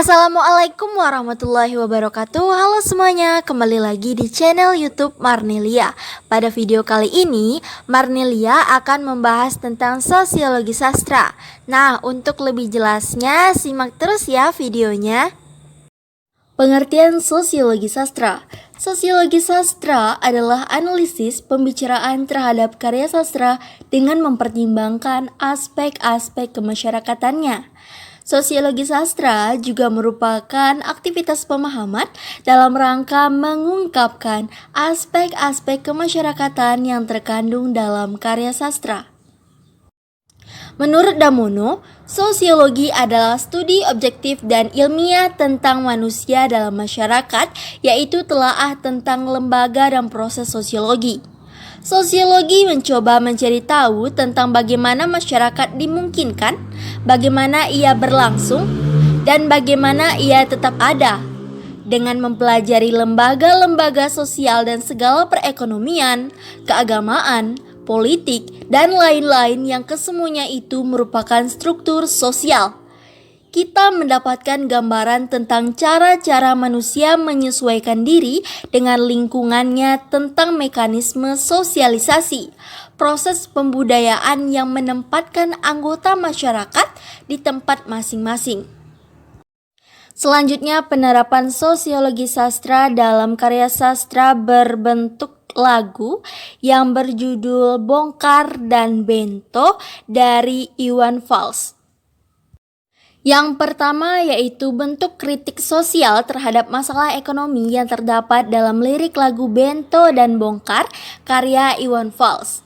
Assalamualaikum warahmatullahi wabarakatuh. Halo semuanya, kembali lagi di channel YouTube Marnelia. Pada video kali ini, Marnelia akan membahas tentang sosiologi sastra. Nah, untuk lebih jelasnya, simak terus ya videonya. Pengertian sosiologi sastra. Sosiologi sastra adalah analisis pembicaraan terhadap karya sastra dengan mempertimbangkan aspek-aspek kemasyarakatannya. Sosiologi sastra juga merupakan aktivitas pemahaman dalam rangka mengungkapkan aspek-aspek kemasyarakatan yang terkandung dalam karya sastra. Menurut Damono, sosiologi adalah studi objektif dan ilmiah tentang manusia dalam masyarakat, yaitu telaah tentang lembaga dan proses sosiologi. Sosiologi mencoba mencari tahu tentang bagaimana masyarakat dimungkinkan, bagaimana ia berlangsung, dan bagaimana ia tetap ada. Dengan mempelajari lembaga-lembaga sosial dan segala perekonomian, keagamaan, politik, dan lain-lain yang kesemuanya itu merupakan struktur sosial, kita mendapatkan gambaran tentang cara-cara manusia menyesuaikan diri dengan lingkungannya, tentang mekanisme sosialisasi, proses pembudayaan yang menempatkan anggota masyarakat di tempat masing-masing. Selanjutnya, penerapan sosiologi sastra dalam karya sastra berbentuk lagu yang berjudul Bongkar dan Bento dari Iwan Fals. Yang pertama yaitu bentuk kritik sosial terhadap masalah ekonomi yang terdapat dalam lirik lagu Bento dan Bongkar karya Iwan Fals.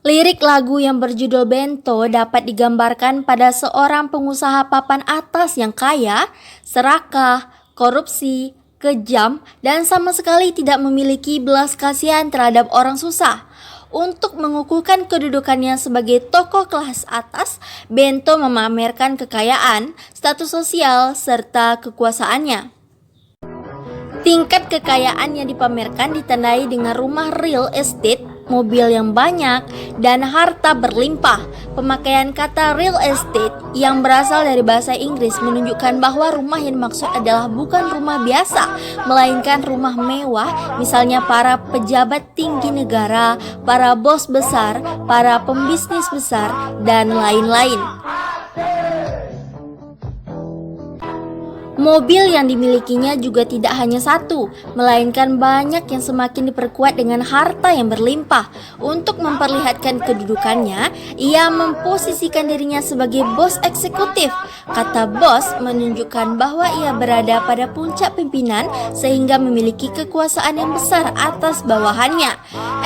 Lirik lagu yang berjudul Bento dapat digambarkan pada seorang pengusaha papan atas yang kaya, serakah, korupsi, kejam, dan sama sekali tidak memiliki belas kasihan terhadap orang susah. Untuk mengukuhkan kedudukannya sebagai tokoh kelas atas, Bento memamerkan kekayaan, status sosial, serta kekuasaannya. Tingkat kekayaan yang dipamerkan ditandai dengan rumah real estate, mobil yang banyak, dan harta berlimpah. Pemakaian kata real estate yang berasal dari bahasa Inggris menunjukkan bahwa rumah yang dimaksud adalah bukan rumah biasa, melainkan rumah mewah, misalnya para pejabat tinggi negara, para bos besar, para pembisnis besar, dan lain-lain. Mobil yang dimilikinya juga tidak hanya satu, melainkan banyak yang semakin diperkuat dengan harta yang berlimpah. Untuk memperlihatkan kedudukannya, ia memposisikan dirinya sebagai bos eksekutif. Kata bos menunjukkan bahwa ia berada pada puncak pimpinan sehingga memiliki kekuasaan yang besar atas bawahannya.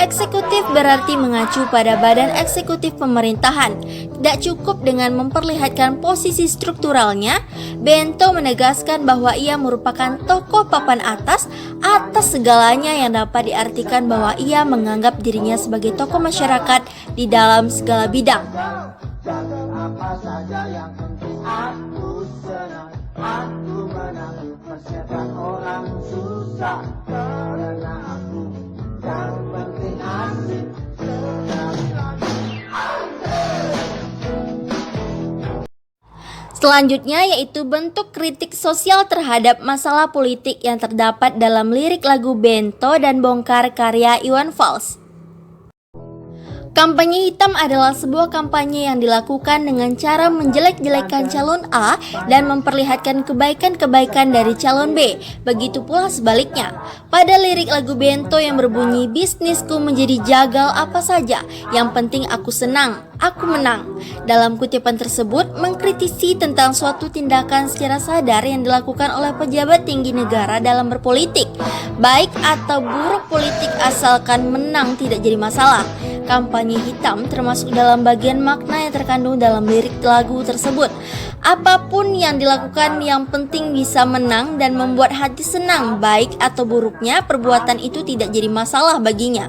Eksekutif berarti mengacu pada badan eksekutif pemerintahan. Tidak cukup dengan memperlihatkan posisi strukturalnya, Bento menegaskan bahwa ia merupakan tokoh papan atas segalanya yang dapat diartikan bahwa ia menganggap dirinya sebagai tokoh masyarakat di dalam segala bidang. Apa saja yang penting aku senang, aku menang, persiapkan orang susah, karena aku yang penting asik. Selanjutnya yaitu bentuk kritik sosial terhadap masalah politik yang terdapat dalam lirik lagu Bento dan Bongkar karya Iwan Fals. Kampanye hitam adalah sebuah kampanye yang dilakukan dengan cara menjelek-jelekan calon A dan memperlihatkan kebaikan-kebaikan dari calon B. Begitu pula sebaliknya. Pada lirik lagu Bento yang berbunyi bisnisku menjadi jagal apa saja, yang penting aku senang, aku menang. Dalam kutipan tersebut mengkritisi tentang suatu tindakan secara sadar yang dilakukan oleh pejabat tinggi negara dalam berpolitik. Baik atau buruk politik asalkan menang tidak jadi masalah. Kampanye hitam termasuk dalam bagian makna yang terkandung dalam lirik lagu tersebut. Apapun yang dilakukan yang penting bisa menang dan membuat hati senang, baik atau buruknya perbuatan itu tidak jadi masalah baginya.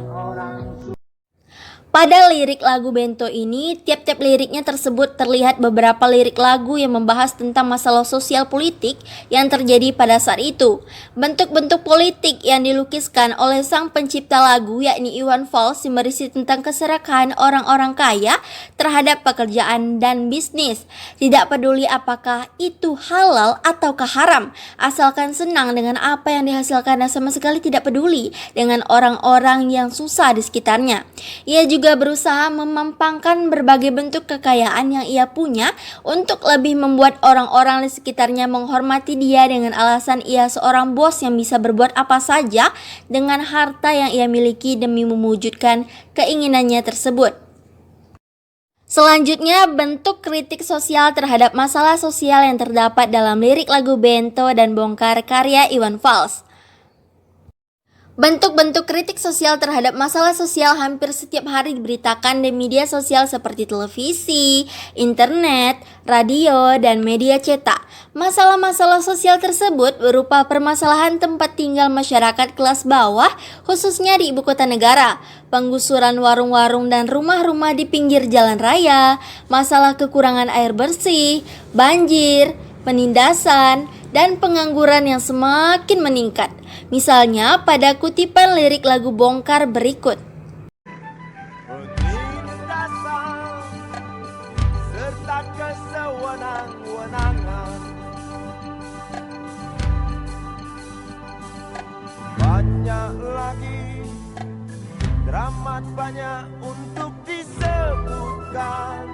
Pada lirik lagu Bento ini, tiap-tiap liriknya tersebut terlihat beberapa lirik lagu yang membahas tentang masalah sosial politik yang terjadi pada saat itu. Bentuk-bentuk politik yang dilukiskan oleh sang pencipta lagu yakni Iwan Fals berisi tentang keserakahan orang-orang kaya terhadap pekerjaan dan bisnis. Tidak peduli apakah itu halal ataukah haram, asalkan senang dengan apa yang dihasilkan dan sama sekali tidak peduli dengan orang-orang yang susah di sekitarnya. Ia juga berusaha memampangkan berbagai bentuk kekayaan yang ia punya untuk lebih membuat orang-orang di sekitarnya menghormati dia dengan alasan ia seorang bos yang bisa berbuat apa saja dengan harta yang ia miliki demi mewujudkan keinginannya tersebut. Selanjutnya, bentuk kritik sosial terhadap masalah sosial yang terdapat dalam lirik lagu Bento dan Bongkar karya Iwan Fals. Bentuk-bentuk kritik sosial terhadap masalah sosial hampir setiap hari diberitakan di media sosial seperti televisi, internet, radio, dan media cetak. Masalah-masalah sosial tersebut berupa permasalahan tempat tinggal masyarakat kelas bawah, khususnya di ibu kota negara, penggusuran warung-warung dan rumah-rumah di pinggir jalan raya, masalah kekurangan air bersih, banjir, penindasan, dan pengangguran yang semakin meningkat. Misalnya pada kutipan lirik lagu Bongkar berikut. Penindasan serta kesewenang-wenangan, banyak lagi, teramat banyak untuk disebutkan.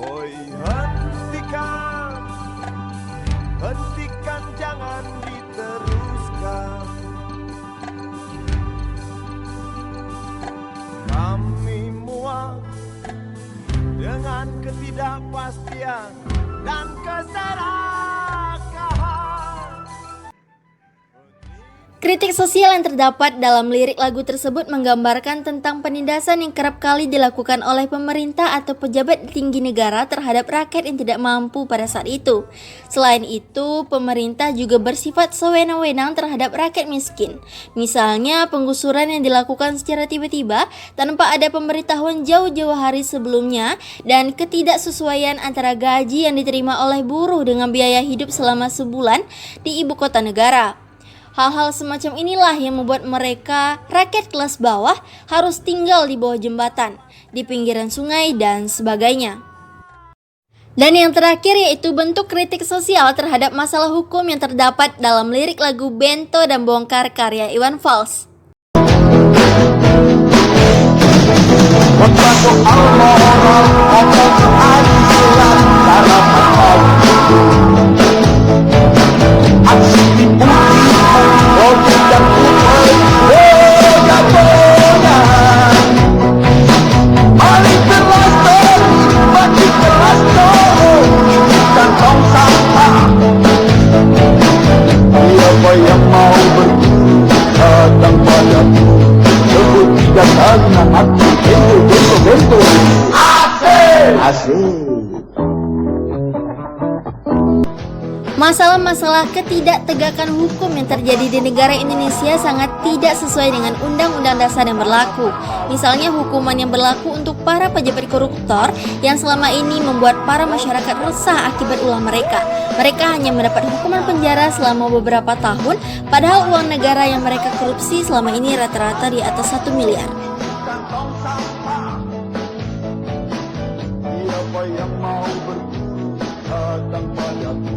Woi, hentikan, jangan diteruskan. Kami muak dengan ketidakpastian dan keserakahan. Kritik sosial yang terdapat dalam lirik lagu tersebut menggambarkan tentang penindasan yang kerap kali dilakukan oleh pemerintah atau pejabat tinggi negara terhadap rakyat yang tidak mampu pada saat itu. Selain itu, pemerintah juga bersifat sewenang-wenang terhadap rakyat miskin. Misalnya, penggusuran yang dilakukan secara tiba-tiba tanpa ada pemberitahuan jauh-jauh hari sebelumnya dan ketidaksesuaian antara gaji yang diterima oleh buruh dengan biaya hidup selama sebulan di ibu kota negara. Hal-hal semacam inilah yang membuat mereka, rakyat kelas bawah, harus tinggal di bawah jembatan, di pinggiran sungai, dan sebagainya. Dan yang terakhir yaitu bentuk kritik sosial terhadap masalah hukum yang terdapat dalam lirik lagu Bento dan Bongkar karya Iwan Fals. Yang mau berdatang padaku, sebut tiga kali namaku, Bento. Asik. Masalah-masalah ketidaktegakan hukum yang terjadi di negara Indonesia sangat tidak sesuai dengan Undang-Undang Dasar yang berlaku. Misalnya hukuman yang berlaku untuk para pejabat koruptor yang selama ini membuat para masyarakat resah akibat ulah mereka. Mereka hanya mendapat hukuman penjara selama beberapa tahun, padahal uang negara yang mereka korupsi selama ini rata-rata di atas 1 miliar. Siapa yang mau berdatang padaku,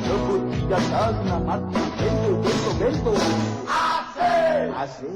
sebut tiga kali namaku, Bento. Asik.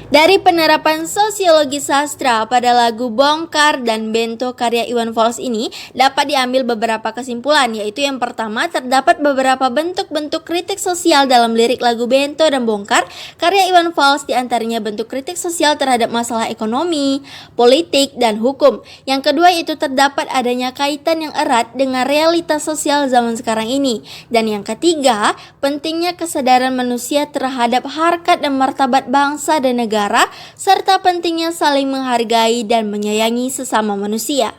Dari penerapan sosiologi sastra pada lagu Bongkar dan Bento karya Iwan Fals ini dapat diambil beberapa kesimpulan, yaitu yang pertama, terdapat beberapa bentuk-bentuk kritik sosial dalam lirik lagu Bento dan Bongkar karya Iwan Fals, diantaranya bentuk kritik sosial terhadap masalah ekonomi, politik, dan hukum. Yang kedua yaitu terdapat adanya kaitan yang erat dengan realitas sosial zaman sekarang ini. Dan yang ketiga, pentingnya kesadaran manusia terhadap harkat dan martabat bangsa dan negara, serta pentingnya saling menghargai dan menyayangi sesama manusia.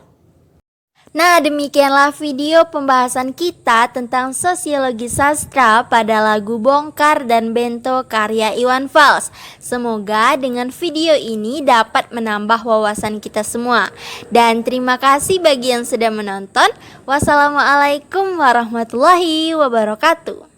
Nah, demikianlah video pembahasan kita tentang sosiologi sastra pada lagu Bongkar dan Bento karya Iwan Fals. Semoga dengan video ini dapat menambah wawasan kita semua. Dan terima kasih bagi yang sudah menonton. Wassalamualaikum warahmatullahi wabarakatuh.